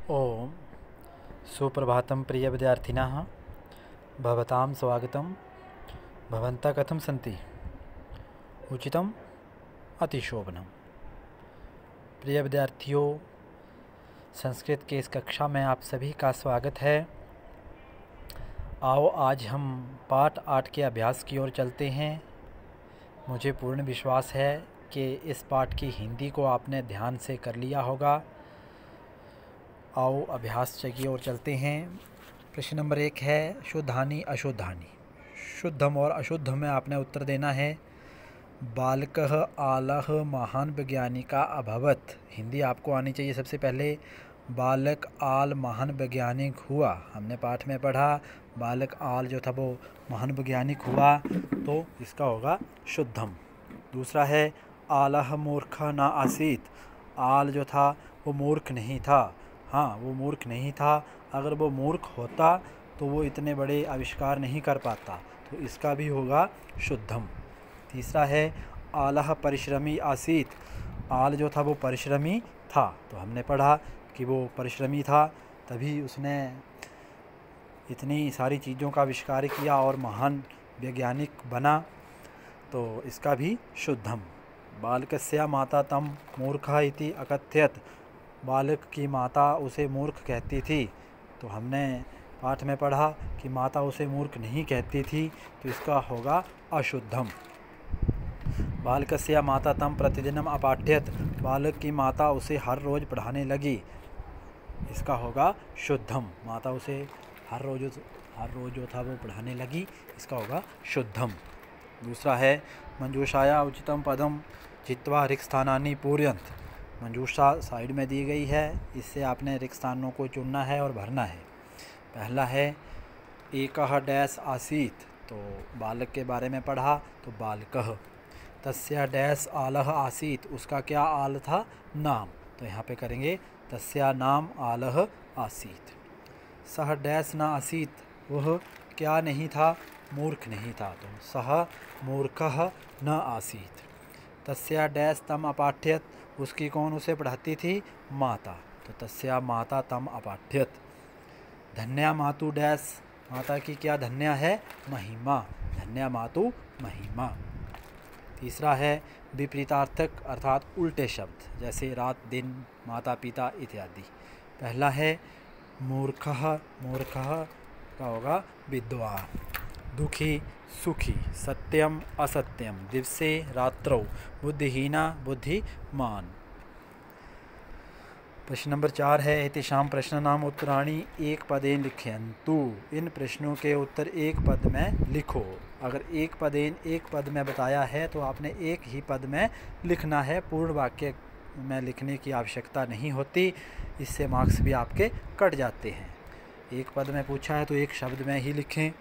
ओम सुप्रभातं प्रिय विद्यार्थिनः भवतां स्वागतं। भवन्तः कथं सन्ति? उचितम् अतिशोभनम्। प्रिय विद्यार्थियों, संस्कृत के इस कक्षा में आप सभी का स्वागत है। आओ आज हम पाठ 8 के अभ्यास की ओर चलते हैं। मुझे पूर्ण विश्वास है कि इस पाठ की हिंदी को आपने ध्यान से कर लिया होगा। आओ अभ्यास की ओर चलते हैं। प्रश्न नंबर 1 है शुद्धानि अशुद्धानि। शुद्धम और अशुद्ध में आपने उत्तर देना है। बालकः आलः महान वैज्ञानिका अभवत्। हिंदी आपको आनी चाहिए। सबसे पहले बालक आल महान वैज्ञानिक हुआ। हमने पाठ में पढ़ा बालक आल जो था वो महान वैज्ञानिक हुआ, तो इसका होगा शुद्धम। दूसरा है आलह मूर्ख न आसीत। आल जो था वो मूर्ख नहीं था। हाँ, वो मूर्ख नहीं था। अगर वो मूर्ख होता तो वो इतने बड़े आविष्कार नहीं कर पाता, तो इसका भी होगा शुद्धम। तीसरा है आलह परिश्रमी आसीत। आल जो था वो परिश्रमी था, तो हमने पढ़ा कि वो परिश्रमी था, तभी उसने इतनी सारी चीज़ों का आविष्कार किया और महान वैज्ञानिक बना, तो इसका भी शुद्धम। बालकस्य माता तम मूर्खः इति अकथयत्। बालक की माता उसे मूर्ख कहती थी, तो हमने पाठ में पढ़ा कि माता उसे मूर्ख नहीं कहती थी, तो इसका होगा अशुद्धम। बालकस्य माता तम प्रतिदिनम अपाठ्यत। बालक की माता उसे हर रोज़ पढ़ाने लगी, इसका होगा शुद्धम। माता उसे हर रोज़ जो था वो पढ़ाने लगी, इसका होगा शुद्धम। दूसरा है मंजूषाया उचितम पदम जित्वा रिक्त स्थानानि पूरयन्त। मंजूषा साइड में दी गई है, इससे आपने रिक्त स्थानों को चुनना है और भरना है। पहला है एकः डैश आसीत, तो बालक के बारे में पढ़ा, तो बालकः। तस्या डैश आलह आसीत, उसका क्या आल था? नाम। तो यहाँ पे करेंगे तस्या नाम आलह आसीत। सह डैश न आसीत, वह क्या नहीं था? मूर्ख नहीं था, तो सह मूर्खः न आसीत। तस्या डैश तम अपाठ्यत, उसकी कौन उसे पढ़ाती थी? माता। तो तस्या माता तम अपाठ्यत। धन्या मातु डैश, माता की क्या धन्या है? महिमा। धन्या मातु महिमा। तीसरा है विपरीतार्थक अर्थात उल्टे शब्द, जैसे रात दिन माता पिता इत्यादि। पहला है मूर्खः, मूर्खः का होगा विद्वान। दुखी सुखी, सत्यम असत्यम, दिवसे रात्रौ, बुद्धिहीना बुद्धिमान। प्रश्न नंबर 4 है एतेषां प्रश्नानाम् उत्तराणि एक पदेन लिख्यन्तु। इन प्रश्नों के उत्तर एक पद में लिखो। अगर एक पद में बताया है तो आपने एक ही पद में लिखना है, पूर्ण वाक्य में लिखने की आवश्यकता नहीं होती, इससे मार्क्स भी आपके कट जाते हैं। एक पद में पूछा है तो एक शब्द में ही लिखें।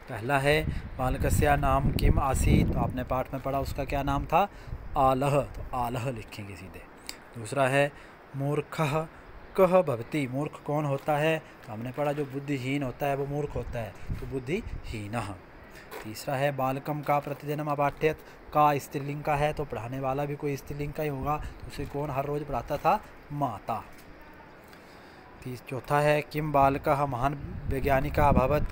पहला है बालकस्य नाम किम आसीत, तो आपने पाठ में पढ़ा उसका क्या नाम था? आलह, तो आलह लिखेंगे सीधे। दूसरा है मूर्खः कः भवति, मूर्ख कौन होता है? तो हमने पढ़ा जो बुद्धिहीन होता है वो मूर्ख होता है, तो बुद्धिहीनः। तीसरा है बालकम का प्रतिदिनम अपाठ्यत। का स्त्रीलिंग का है, तो पढ़ाने वाला भी कोई स्त्रीलिंग का ही होगा, तो उसे कौन हर रोज़ पढ़ाता था? माता। चौथा है किम बालकः महान वैज्ञानिका अभवत्।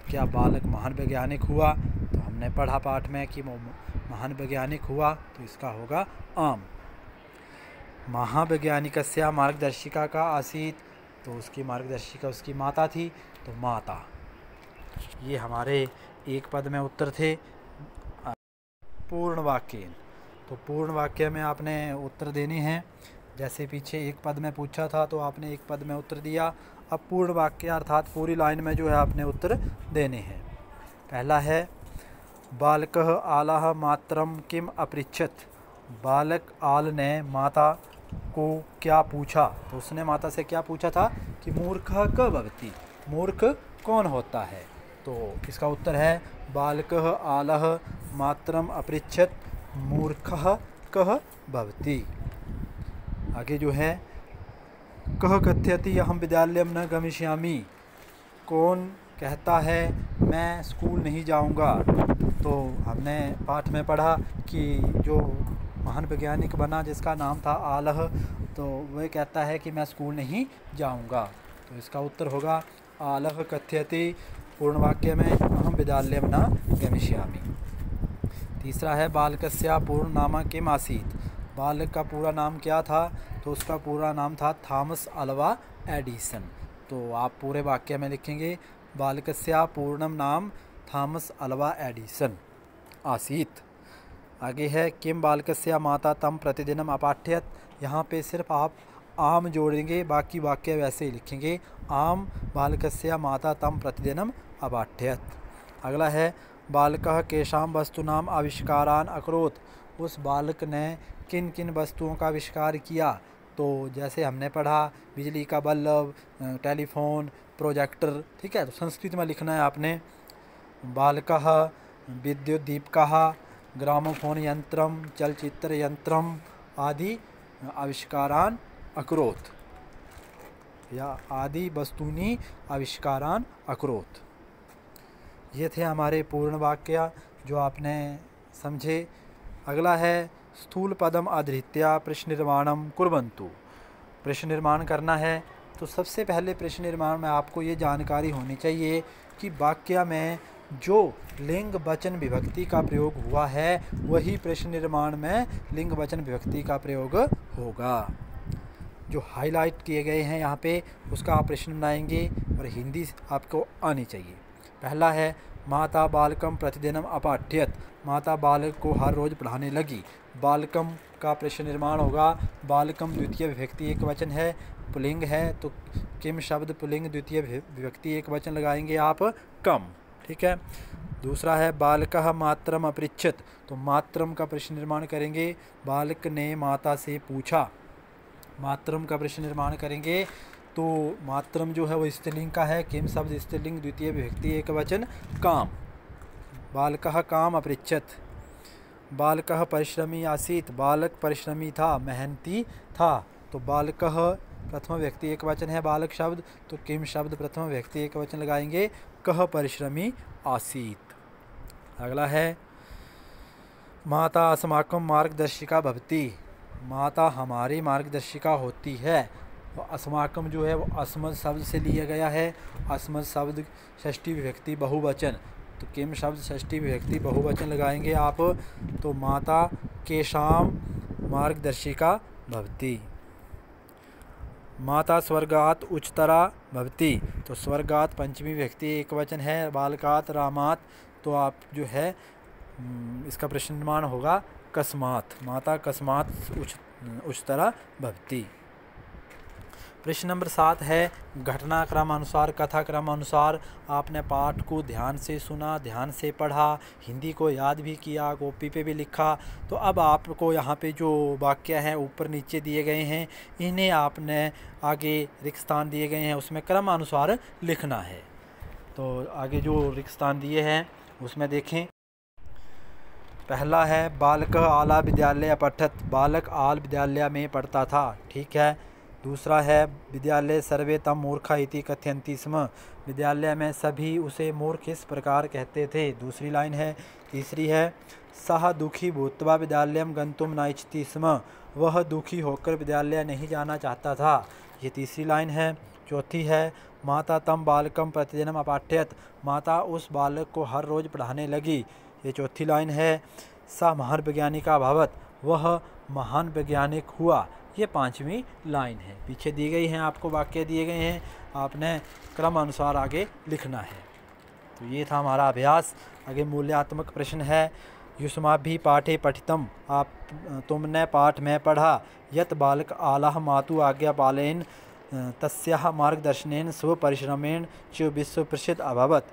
क्या बालक महान वैज्ञानिक हुआ? तो हमने पढ़ा पाठ में कि महान वैज्ञानिक हुआ, तो इसका होगा आम। महावैज्ञानिकस्य मार्गदर्शिका का आसीत, तो उसकी मार्गदर्शिका उसकी माता थी, तो माता। ये हमारे एक पद में उत्तर थे। पूर्ण वाक्य, तो पूर्ण वाक्य में आपने उत्तर देने हैं। जैसे पीछे एक पद में पूछा था तो आपने एक पद में उत्तर दिया। अब पूर्ण वाक्य अर्थात पूरी लाइन में जो है आपने उत्तर देने हैं। पहला है बालकः आलः मातरम किम अपृच्छत। बालक आल ने माता को क्या पूछा? तो उसने माता से क्या पूछा था कि मूर्खः कः भवति, मूर्ख कौन होता है? तो इसका उत्तर है बालकः आलः मातरम अपृच्छत मूर्खः कः भवति। आगे जो है कः कथयति अहम विद्यालयम न गमिष्यामि। कौन कहता है मैं स्कूल नहीं जाऊंगा? तो हमने पाठ में पढ़ा कि जो महान वैज्ञानिक बना जिसका नाम था आलह, तो वह कहता है कि मैं स्कूल नहीं जाऊंगा। तो इसका उत्तर होगा आलह कथयति, पूर्ण वाक्य में अहम विद्यालयं न गमिष्यामि। तीसरा है बालकस्य पूर्ण नाम किम आसीत्। बालक का पूरा नाम क्या था? तो उसका पूरा नाम था थॉमस अल्वा एडिसन। तो आप पूरे वाक्य में लिखेंगे बालकस्य पूर्णम नाम थॉमस अल्वा एडिसन आसीत्। आगे है किम बालकस्य माता तम प्रतिदिनम अपाठयत। यहाँ पे सिर्फ आप आम जोड़ेंगे, बाकी वाक्य वैसे ही लिखेंगे आम बालकस्य माता तम प्रतिदिनम अपाठयत। अगला है बालकः केषां वस्तूनाम आविष्कारान् अकरोत्। उस बालक ने किन किन वस्तुओं का आविष्कार किया? तो जैसे हमने पढ़ा बिजली का बल्ब, टेलीफोन, प्रोजेक्टर, ठीक है। तो संस्कृत में लिखना है आपने बालकः विद्युत दीपकः ग्रामोफोन यंत्रम चलचित्र यंत्रम आदि आविष्कारान् अकरोत्, या आदि वस्तूनि आविष्कारान् अकरोत्। ये थे हमारे पूर्ण वाक्य जो आपने समझे। अगला है स्थूल पदम आधृत्य प्रश्न निर्माणम कुर्वन्तु। प्रश्न निर्माण करना है तो सबसे पहले प्रश्न निर्माण में आपको ये जानकारी होनी चाहिए कि वाक्य में जो लिंग वचन विभक्ति का प्रयोग हुआ है वही प्रश्न निर्माण में लिंग वचन विभक्ति का प्रयोग होगा। जो हाईलाइट किए गए हैं यहाँ पे उसका आप प्रश्न बनाएंगे और हिंदी आपको आनी चाहिए। पहला है माता बालकम प्रतिदिनम अपाठ्यत। माता बालक को हर रोज़ पढ़ाने लगी। बालकम का प्रश्न निर्माण होगा बालकम द्वितीय विभक्ति एक वचन है, पुल्लिंग है, तो किम शब्द पुल्लिंग द्वितीय विभक्ति एक वचन लगाएंगे आप कम, ठीक है। दूसरा है बालकः मातरम अपृच्छत। तो मातरम का प्रश्न निर्माण करेंगे बालक ने माता से पूछा। मातरम का प्रश्न निर्माण करेंगे तो मातरम जो है वो स्त्रीलिंग का है, किम शब्द स्त्रीलिंग द्वितीय विभक्ति एक वचन काम। बालकः काम अपृच्छत। बालकः परिश्रमी आसीत। बालक परिश्रमी था, मेहनती था। तो बालकः प्रथम व्यक्ति एक वचन है बालक शब्द, तो किम शब्द प्रथम व्यक्ति एक वचन लगाएंगे कह परिश्रमी आसीत। अगला है माता अस्माकं मार्गदर्शिका भवति। माता हमारी मार्गदर्शिका होती है। तो अस्माकम जो है वो अस्मद शब्द से लिया गया है। अस्मद शब्द षष्ठी विभक्ति बहुवचन, तो किम शब्द षष्ठी विभक्ति बहुवचन लगाएंगे आप, तो माता केषां मार्गदर्शिका भवति। माता स्वर्गात उच्चतरा भवति। तो स्वर्गात पंचमी विभक्ति एक वचन है, बालकात रामात, तो आप जो है इसका प्रश्न निर्माण होगा कस्मात। माता कस्मात उच्चतरा भवति। प्रश्न नंबर 7 है घटनाक्रमानुसार कथाक्रमानुसार। आपने पाठ को ध्यान से सुना, ध्यान से पढ़ा, हिंदी को याद भी किया, कॉपी पे भी लिखा। तो अब आपको यहाँ पे जो वाक्य हैं ऊपर नीचे दिए गए हैं इन्हें आपने आगे रिक्त स्थान दिए गए हैं उसमें क्रमानुसार लिखना है। तो आगे जो रिक्त स्थान दिए हैं उसमें देखें। पहला है बालक आला विद्यालय पठत। बालक आल विद्यालय में पढ़ता था, ठीक है। दूसरा है विद्यालय सर्वे तम मूर्खा इति कथयन्ति स्म। विद्यालय में सभी उसे मूर्ख इस प्रकार कहते थे, दूसरी लाइन है। तीसरी है सह दुखी भूत्वा विद्यालयम गंतुम न इच्छति स्म। वह दुखी होकर विद्यालय नहीं जाना चाहता था, ये तीसरी लाइन है। चौथी है माता तम बालकम प्रतिदिनम अपाठयत। माता उस बालक को हर रोज़ पढ़ाने लगी, ये चौथी लाइन है। स महान वैज्ञानिका अभवत। वह महान वैज्ञानिक हुआ, ये पांचवी लाइन है। पीछे दी गई हैं आपको वाक्य दिए गए हैं, आपने क्रम अनुसार आगे लिखना है। तो ये था हमारा अभ्यास। आगे मूल्यात्मक प्रश्न है युष्माभि पाठे पठितम। तुमने पाठ में पढ़ा यत बालक आलह मातु आज्ञा पालेन तस्याः मार्गदर्शनेन स्वपरिश्रमेण च विश्व प्रसिद्ध अभवत।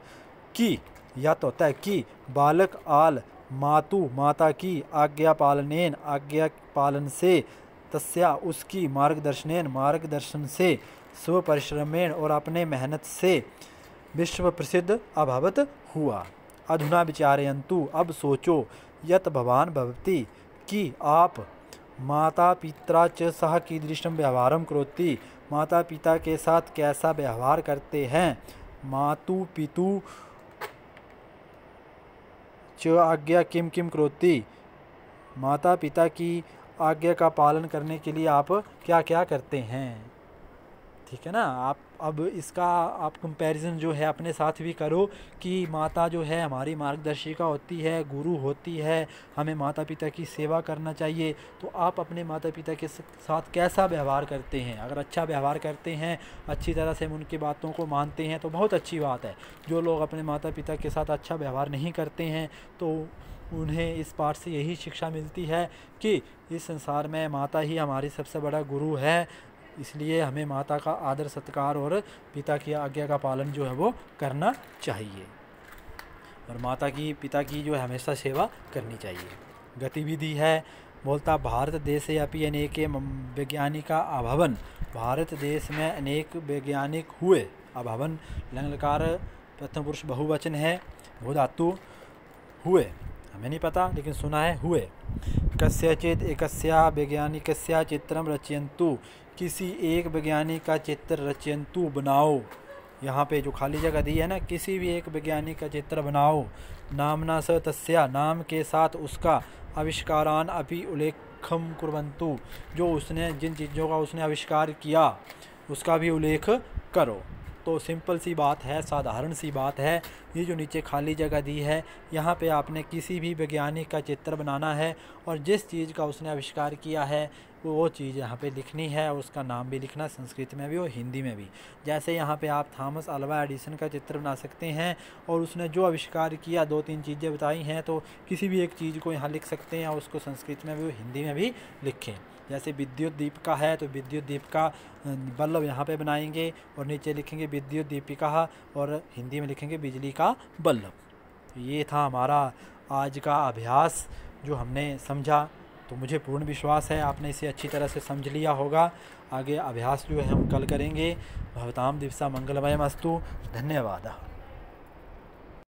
कि या तो तय कि बालक आल मातु माता की आज्ञा पालनेन आज्ञा पालन से तस्या उसकी मार्गदर्शनेन मार्गदर्शन से स्वपरिश्रमेण और अपने मेहनत से विश्व प्रसिद्ध अभवत हुआ। अधुना विचारयन्तु, अब सोचो, यत भवान भवति कि आप माता पिता च सह कीदृशं व्यवहारं करोति। माता पिता के साथ कैसा व्यवहार करते हैं। मातु पितु च आज्ञा किम किम करोति। माता पिता की आज्ञा का पालन करने के लिए आप क्या क्या करते हैं। ठीक है ना। आप अब इसका आप कंपैरिजन जो है अपने साथ भी करो कि माता जो है हमारी मार्गदर्शिका होती है, गुरु होती है, हमें माता पिता की सेवा करना चाहिए। तो आप अपने माता पिता के साथ कैसा व्यवहार करते हैं। अगर अच्छा व्यवहार करते हैं, अच्छी तरह से उनकी बातों को मानते हैं तो बहुत अच्छी बात है। जो लोग अपने माता पिता के साथ अच्छा व्यवहार नहीं करते हैं तो उन्हें इस पाठ से यही शिक्षा मिलती है कि इस संसार में माता ही हमारी सबसे बड़ा गुरु है। इसलिए हमें माता का आदर सत्कार और पिता की आज्ञा का पालन जो है वो करना चाहिए और माता की पिता की जो है हमेशा सेवा करनी चाहिए। गतिविधि है, बोलता भारत देशे अपि अनेके वैज्ञानिका अभवन। भारत देश में अनेक वैज्ञानिक हुए। अभवन लंगलकार प्रथम पुरुष बहुवचन है, भू धातु हुए, हमें नहीं पता लेकिन सुना है हुए। कस्यचित् एकस्या वैज्ञानिकस्या चित्रम रचयन्तु। किसी एक वैज्ञानिक का चित्र रचयन्तु बनाओ। यहाँ पे जो खाली जगह दी है ना, किसी भी एक वैज्ञानिक का चित्र बनाओ। नामना स तस्या, नाम के साथ उसका, आविष्कारान अपि उल्लेखम कुर्वन्तु। जो उसने जिन चीज़ों का उसने आविष्कार किया उसका भी उल्लेख करो। तो सिंपल सी बात है, साधारण सी बात है। ये जो नीचे खाली जगह दी है यहाँ पे आपने किसी भी वैज्ञानिक का चित्र बनाना है और जिस चीज़ का उसने आविष्कार किया है वो चीज़ यहाँ पे लिखनी है और उसका नाम भी लिखना, संस्कृत में भी और हिंदी में भी। जैसे यहाँ पे आप थॉमस अल्वा एडिसन का चित्र बना सकते हैं और उसने जो आविष्कार किया 2-3 चीज़ें बताई हैं तो किसी भी एक चीज़ को यहाँ लिख सकते हैं और उसको संस्कृत में भी और हिंदी में भी लिखें। जैसे विद्युत दीपिका है तो विद्युत दीपिका बल्ब यहाँ पे बनाएंगे और नीचे लिखेंगे विद्युत दीपिका और हिंदी में लिखेंगे बिजली का बल्ब। ये था हमारा आज का अभ्यास जो हमने समझा। तो मुझे पूर्ण विश्वास है आपने इसे अच्छी तरह से समझ लिया होगा। आगे अभ्यास जो है हम कल करेंगे। भवतां दिवसा मंगलमयमस्तु। धन्यवाद।